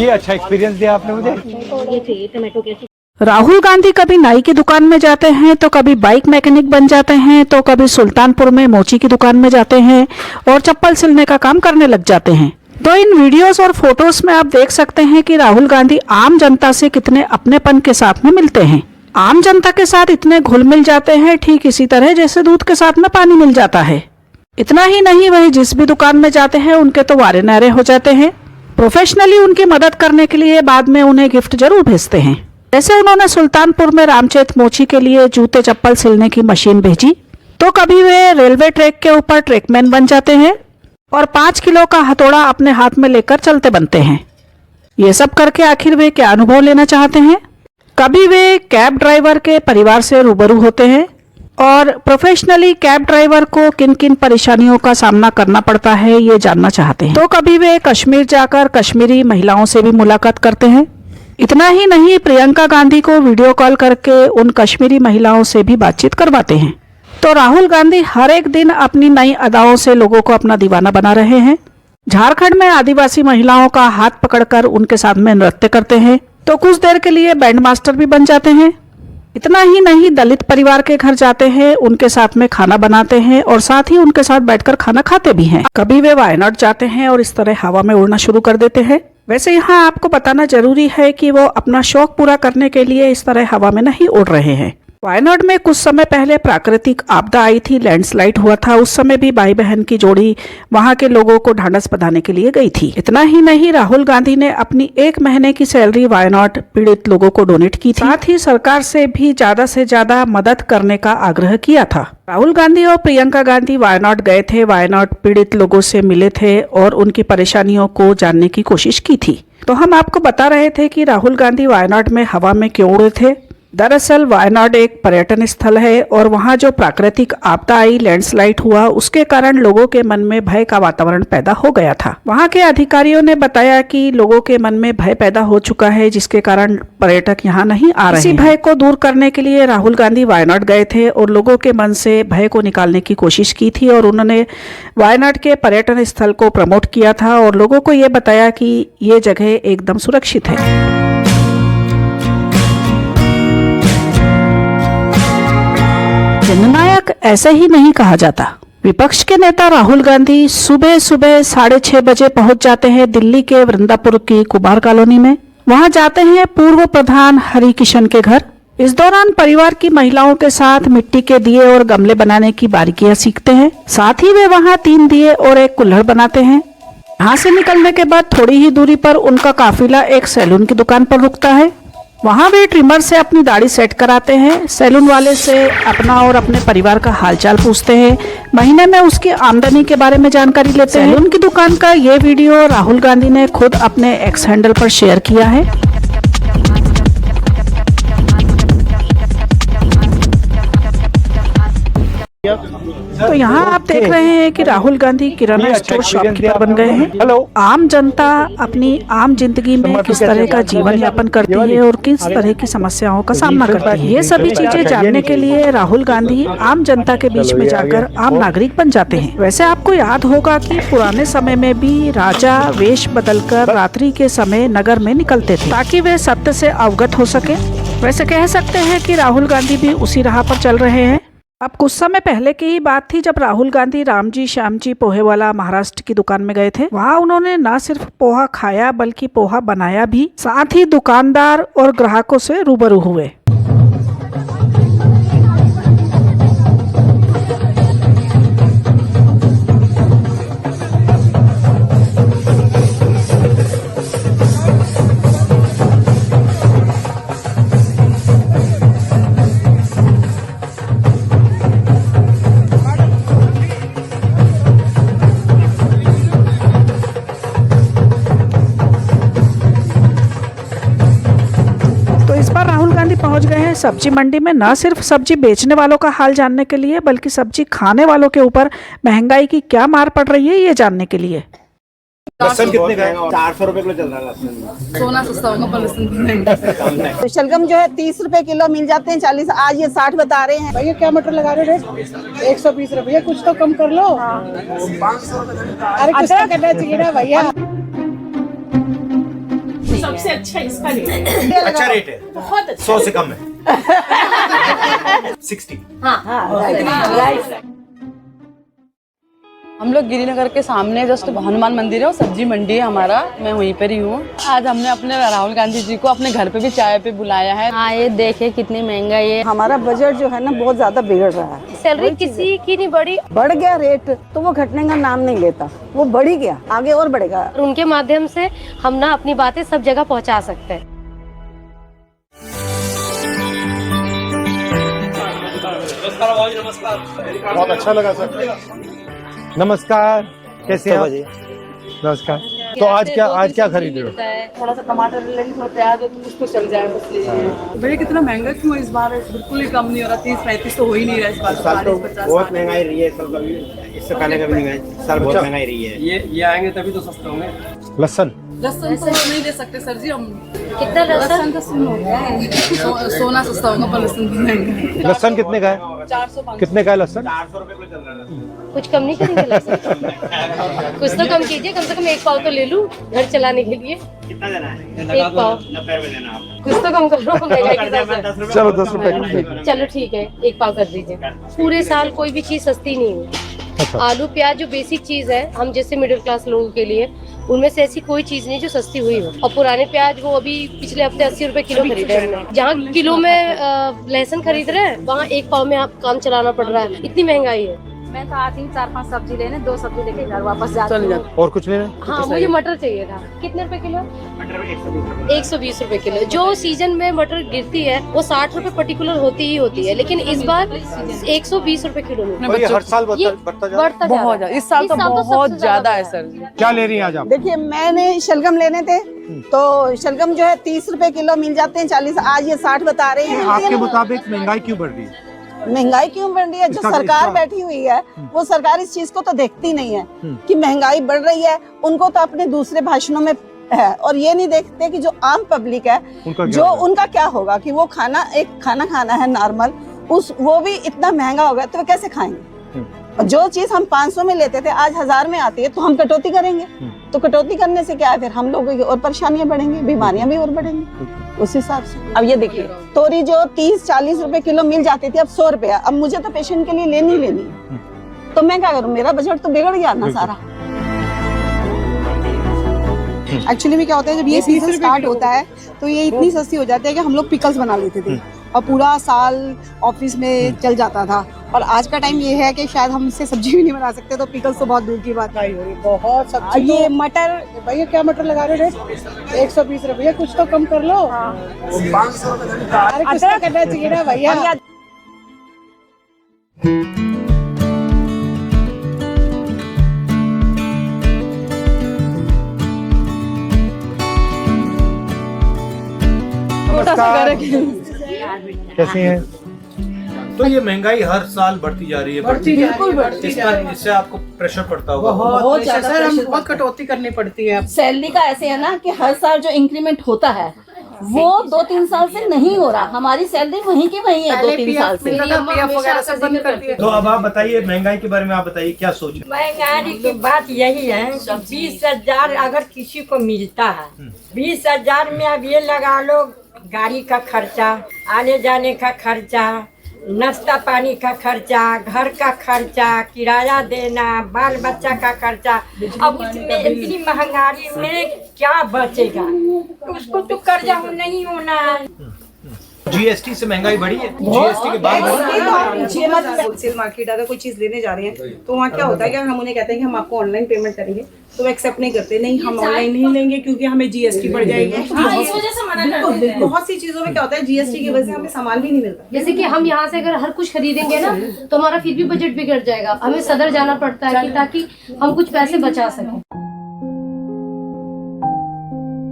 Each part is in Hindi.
ये अच्छा एक्सपीरियंस दिया आपने मुझे। ये चाहिए टमाटो कैसे। राहुल गांधी कभी नाई की दुकान में जाते हैं तो कभी बाइक मैकेनिक बन जाते हैं तो कभी सुल्तानपुर में मोची की दुकान में जाते हैं और चप्पल सिलने का काम करने लग जाते हैं। तो इन वीडियोस और फोटोज में आप देख सकते हैं कि राहुल गांधी आम जनता से कितने अपनेपन के साथ में मिलते हैं। आम जनता के साथ इतने घुल मिल जाते हैं, ठीक इसी तरह जैसे दूध के साथ में पानी मिल जाता है। इतना ही नहीं, वही जिस भी दुकान में जाते हैं उनके तो वारे नारे हो जाते हैं। प्रोफेशनली उनकी मदद करने के लिए बाद में उन्हें गिफ्ट जरूर भेजते हैं। जैसे उन्होंने सुल्तानपुर में रामचेत मोची के लिए जूते चप्पल सिलने की मशीन भेजी, तो कभी वे रेलवे ट्रैक के ऊपर ट्रैकमैन बन जाते हैं और 5 किलो का हथौड़ा अपने हाथ में लेकर चलते बनते हैं। ये सब करके आखिर वे क्या अनुभव लेना चाहते हैं? कभी वे कैब ड्राइवर के परिवार से रूबरू होते हैं और प्रोफेशनली कैब ड्राइवर को किन किन परेशानियों का सामना करना पड़ता है ये जानना चाहते हैं। तो कभी वे कश्मीर जाकर कश्मीरी महिलाओं से भी मुलाकात करते हैं। इतना ही नहीं, प्रियंका गांधी को वीडियो कॉल करके उन कश्मीरी महिलाओं से भी बातचीत करवाते हैं। तो राहुल गांधी हर एक दिन अपनी नई अदाओं से लोगों को अपना दीवाना बना रहे हैं। झारखंड में आदिवासी महिलाओं का हाथ पकड़कर उनके साथ में नृत्य करते हैं, तो कुछ देर के लिए बैंड मास्टर भी बन जाते हैं। इतना ही नहीं, दलित परिवार के घर जाते हैं, उनके साथ में खाना बनाते हैं और साथ ही उनके साथ बैठकर खाना खाते भी हैं। कभी वे वायनाड जाते हैं और इस तरह हवा में उड़ना शुरू कर देते हैं। वैसे यहाँ आपको बताना जरूरी है कि वो अपना शौक पूरा करने के लिए इस तरह हवा में नहीं उड़ रहे हैं। वायनाड में कुछ समय पहले प्राकृतिक आपदा आई थी, लैंडस्लाइड हुआ था। उस समय भी भाई बहन की जोड़ी वहां के लोगों को ढांढस बंधाने के लिए गई थी। इतना ही नहीं, राहुल गांधी ने अपनी 1 महीने की सैलरी वायनाड पीड़ित लोगों को डोनेट की थी। साथ ही सरकार से भी ज्यादा से ज्यादा मदद करने का आग्रह किया था। राहुल गांधी और प्रियंका गांधी वायनाड गए थे, वायनाड पीड़ित लोगों से मिले थे और उनकी परेशानियों को जानने की कोशिश की थी। तो हम आपको बता रहे थे कि राहुल गांधी वायनाड में हवा में क्यों उड़े थे। दरअसल वायनाड एक पर्यटन स्थल है और वहाँ जो प्राकृतिक आपदा आई, लैंडस्लाइड हुआ, उसके कारण लोगों के मन में भय का वातावरण पैदा हो गया था। वहाँ के अधिकारियों ने बताया कि लोगों के मन में भय पैदा हो चुका है, जिसके कारण पर्यटक यहाँ नहीं आ रहे हैं। इसी भय को दूर करने के लिए राहुल गांधी वायनाड गए थे और लोगों के मन से भय को निकालने की कोशिश की थी और उन्होंने वायनाड के पर्यटन स्थल को प्रमोट किया था और लोगों को ये बताया कि ये जगह एकदम सुरक्षित है। जननायक ऐसे ही नहीं कहा जाता। विपक्ष के नेता राहुल गांधी सुबह सुबह 6:30 बजे पहुंच जाते हैं दिल्ली के वृंदापुर की कुमार कॉलोनी में। वहां जाते हैं पूर्व प्रधान हरि किशन के घर। इस दौरान परिवार की महिलाओं के साथ मिट्टी के दिए और गमले बनाने की बारीकियां सीखते हैं। साथ ही वे वहां 3 दिए और एक कुल्हड़ बनाते हैं। यहाँ से निकलने के बाद थोड़ी ही दूरी पर उनका काफिला एक सैलून की दुकान पर रुकता है। वहाँ वे ट्रिमर से अपनी दाढ़ी सेट कराते हैं। सैलून वाले से अपना और अपने परिवार का हालचाल पूछते हैं। महीने में उसकी आमदनी के बारे में जानकारी लेते हैं। सैलून की दुकान का ये वीडियो राहुल गांधी ने खुद अपने एक्स हैंडल पर शेयर किया है। तो यहाँ आप देख रहे हैं कि राहुल गांधी किराना स्टोर शॉपकीपर बन गए हैं। आम जनता अपनी आम जिंदगी में किस तरह का जीवन यापन करती है और किस तरह की समस्याओं का सामना करती है, ये सभी चीजें जानने के लिए राहुल गांधी आम जनता के बीच में जाकर आम नागरिक बन जाते हैं। वैसे आपको याद होगा कि पुराने समय में भी राजा वेश बदलकर रात्रि के समय नगर में निकलते थे ताकि वे सत्य से अवगत हो सके। वैसे कह सकते हैं कि राहुल गांधी भी उसी राह पर चल रहे हैं। अब कुछ समय पहले की ही बात थी जब राहुल गांधी रामजी श्यामजी पोहे वाला महाराष्ट्र की दुकान में गए थे। वहाँ उन्होंने न सिर्फ पोहा खाया बल्कि पोहा बनाया भी, साथ ही दुकानदार और ग्राहकों से रूबरू हुए। पहुंच गए हैं सब्जी मंडी में, न सिर्फ सब्जी बेचने वालों का हाल जानने के लिए बल्कि सब्जी खाने वालों के ऊपर महंगाई की क्या मार पड़ रही है ये जानने के लिए। लहसुन कितने का है? 400 रुपए किलो चल रहा है लहसुन। सोना सस्ता होगा पर लहसुन शलगम जो है 30 रुपए किलो मिल जाते हैं, 40 आज ये 60 बता रहे हैं। भैया क्या मटर लगा रहे हो रेट? 120 रुपये, कुछ तो कम कर लो। अरे कुछ तो करना चाहिए ना भैया। सबसे अच्छा इसका रेट है। अच्छा रेट है, बहुत अच्छा। 100 से कम है। 60। हम लोग गिरिनगर के सामने जस्ट हनुमान मंदिर है और सब्जी मंडी है हमारा, मैं वहीं पर ही हूँ। आज हमने अपने राहुल गांधी जी को अपने घर पे भी चाय पे बुलाया है। हाँ, ये देखे कितनी महंगाई है। हमारा बजट जो है ना बहुत ज्यादा बिगड़ रहा है। सैलरी किसी की नहीं बढ़ी, बढ़ गया रेट तो वो घटने का नाम नहीं लेता, वो बढ़ ही गया, आगे और बढ़ेगा। और उनके माध्यम से हम ना अपनी बातें सब जगह पहुंचा सकते हैं। बहुत अच्छा लगा सर। नमस्कार, कैसे हैं आप? नमस्कार। तो आज क्या खरीद रहे हो? थोड़ा सा टमाटर ले लेंगे, थोड़ा प्याज है तो कुछ तो चल जाए बस ले लीजिए। भैया कितना महंगा क्यों है इस बार? बिल्कुल ही कम नहीं हो रहा, 30-35 तो हो ही नहीं रहा इस बार। साल तो बहुत महंगाई रही है, इससे पहले कभी नहीं गए, साल बहुत महंगाई रही है। ये आएंगे तभी तो सस्ते होंगे। लहसन लहसन तो नहीं दे सकते सर जी हम। कितना लहसुन? तो सुन हो गया है। सोना सस्ता होगा पर लहसन तो महंगा। लहसन कितने का है? 400-500। कितने का है लहसन? 400 रुपए किलो चल रहा है। कुछ कम नहीं करेंगे लहसुन? कुछ तो कम कीजिए, कम से कम 1 पाव तो ले लूं घर चलाने के लिए। कितना देना है? 1 पाव। 90 रुपए देना आप। कुछ तो कम करो महंगाई के हिसाब से। चलो 10 रुपए। चलो ठीक है, 1 पाव कर दीजिए। पूरे साल कोई भी चीज सस्ती नहीं हुई। अच्छा। आलू प्याज जो बेसिक चीज है हम जैसे मिडिल क्लास लोगों के लिए, उनमें से ऐसी कोई चीज नहीं जो सस्ती हुई हो। और पुराने प्याज वो अभी पिछले हफ्ते 80 रुपए किलो खरीदे हमने। जहाँ किलो में लहसुन खरीद रहे हैं वहाँ 1 पाव में आप काम चलाना पड़ रहा है, इतनी महंगाई है। मैं तो आती हूँ 4-5 सब्जी लेने, 2 सब्जी लेके घर वापस जाती हूँ। और कुछ लेना? हाँ, मुझे मटर चाहिए था। कितने रुपए किलो? 120 रुपए किलो। जो सीजन में मटर गिरती है वो 60 रुपए पर्टिकुलर होती ही होती है, लेकिन इस बार 120 रुपए किलो मिली। ये हर साल ये बढ़ता जा रहा है। बढ़ता जा रहा बहुत है। इस साल तो बहुत सबसे ज्यादा है सर जी। क्या ले रही हैं आज आप? देखिए मैंने शलगम लेने थे तो शलगम जो है 30 रुपए किलो मिल जाते हैं, 40, आज ये 60 बता रहे हैं। आपके मुताबिक महंगाई क्यों बढ़ रही है? महंगाई क्यों बढ़ रही है? जो सरकार बैठी हुई है वो सरकार इस चीज को तो देखती नहीं है कि महंगाई बढ़ रही है। उनको तो अपने दूसरे भाषणों में है, और ये नहीं देखते कि जो आम पब्लिक है उनका क्या होगा कि वो खाना खाना है नॉर्मल, वो भी इतना महंगा हो गया तो वो कैसे खाएंगे? और जो चीज हम 500 में लेते थे आज 1000 में आती है तो हम कटौती करेंगे। तो कटौती करने से क्या है, फिर हम लोगों की और परेशानियां बढ़ेंगी, बीमारियां भी और बढ़ेंगी उस हिसाब से। अब ये देखिए तोरी जो 30-40 रुपए किलो मिल जाती थी अब 100 रुपए। अब मुझे तो पेशेंट के लिए लेनी है, तो मैं क्या करूँ? मेरा बजट तो बिगड़ गया ना सारा। एक्चुअली में क्या होता है जब ये सीजन स्टार्ट होता है तो ये इतनी सस्ती हो जाती है कि हम लोग पिकल्स बना लेते थे और पूरा साल ऑफिस में चल जाता था। और आज का टाइम ये है कि शायद हम इससे सब्जी भी नहीं बना सकते, तो पिकल्स तो बहुत दूर की बात है। बहुत सब्जी। ये मटर भैया क्या मटर लगा रहे हो रेट? 120 रुपये। कुछ तो कम कर लो। अरे कुछ तो करना चाहिए ना भैया। नमस्कार, कैसी हैं? तो ये महंगाई हर साल बढ़ती जा रही है। बिल्कुल बढ़ती जा रही है। इससे आपको प्रेशर पड़ता होगा। बहुत ज्यादा सर, हम बहुत कटौती करनी पड़ती है। सैलरी का ऐसे है ना कि हर साल जो इंक्रीमेंट होता है वो 2-3 साल से नहीं हो रहा। हमारी सैलरी वहीं की वहीं है 2-3 साल से। PF वगैरह सब बंद कर दिया। तो अब आप बताइए महंगाई के बारे में, आप बताइए क्या सोच है? महंगाई की बात यही है, 20,000 अगर किसी को मिलता है, 20,000 में अब ये लगा लो गाड़ी का खर्चा, आने जाने का खर्चा, नाश्ता पानी का खर्चा, घर का खर्चा, किराया देना, बाल बच्चा का खर्चा। अब उसमें इतनी महंगाई में क्या बचेगा? उसको तो कर्जा नहीं होना है। जीएसटी से महंगाई बढ़ी है? जीएसटी के बाद होलसेल मार्केट अगर कोई चीज लेने जा रहे हैं तो वहाँ क्या होता है कि हम उन्हें कहते हैं कि हम आपको ऑनलाइन पेमेंट करेंगे, तो वो एक्सेप्ट नहीं करते। नहीं, हम ऑनलाइन नहीं लेंगे क्योंकि हमें जीएसटी पड़ जाएगी। बहुत सी चीजों में क्या होता है जीएसटी की वजह से हमें सामान भी नहीं मिलता। जैसे कि हम यहाँ से अगर हर कुछ खरीदेंगे ना तो हमारा फिर भी बजट बिगड़ जाएगा। हमें सदर जाना पड़ता है कि ताकि हम कुछ पैसे बचा सकें।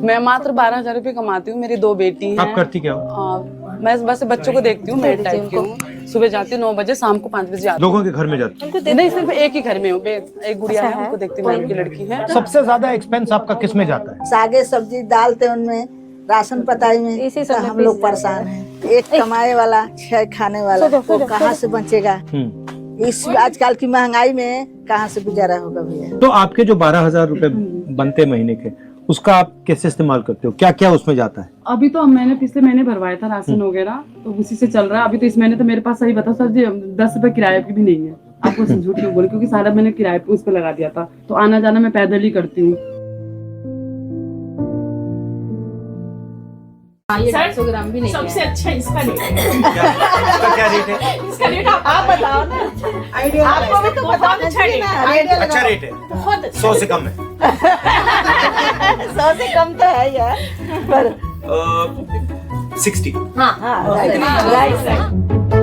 मैं मात्र 12,000 रुपये कमाती हूँ, मेरी 2 बेटी हैं। आप करती क्या हो? मैं बस बच्चों को देखती हूँ, मेड टाइप की हूँ। सुबह जाती हूँ 9 बजे, शाम को 5 बजे आती हूँ। लोगों के घर में जाती हूँ। नहीं, सिर्फ एक ही घर में हूँ, एक गुड़िया है, उनको देखती हूँ, उनकी लड़की है। सबसे ज्यादा एक्सपेंस आपका किस में जाता है? सागे सब्जी डालते उनमें, राशन पताई में, तो हम लोग परेशान हैं। एक कमाए वाला 6 खाने वाला, वो कहाँ से बचेगा? इस आजकल की महंगाई में कहाँ से गुजारा होगा भैया? तो आपके जो 12,000 रुपए बनते महीने के, उसका आप कैसे इस्तेमाल करते हो, क्या क्या उसमें जाता है? अभी तो मैंने पिछले महीने भरवाया था राशन वगैरह, तो उसी से चल रहा है। अभी तो इस महीने तो मेरे पास सही बताओ सर जी 10 रुपए किराए की भी नहीं है। आपको झूठ क्यों बोले, क्योंकि सारा मैंने किराए पे उस पर लगा दिया था, तो आना जाना मैं पैदल ही करती हूँ। 150 ग्राम भी नहीं सबसे अच्छा इसका रेट है। इसका क्या रेट है? इसका रेट आप बताओ ना, आइडिया आपको भी तो बताना चाहिए ना। अच्छा रेट है, बहुत 100 से कम है। 100 से कम तो है यार, पर 60। हाँ राइट।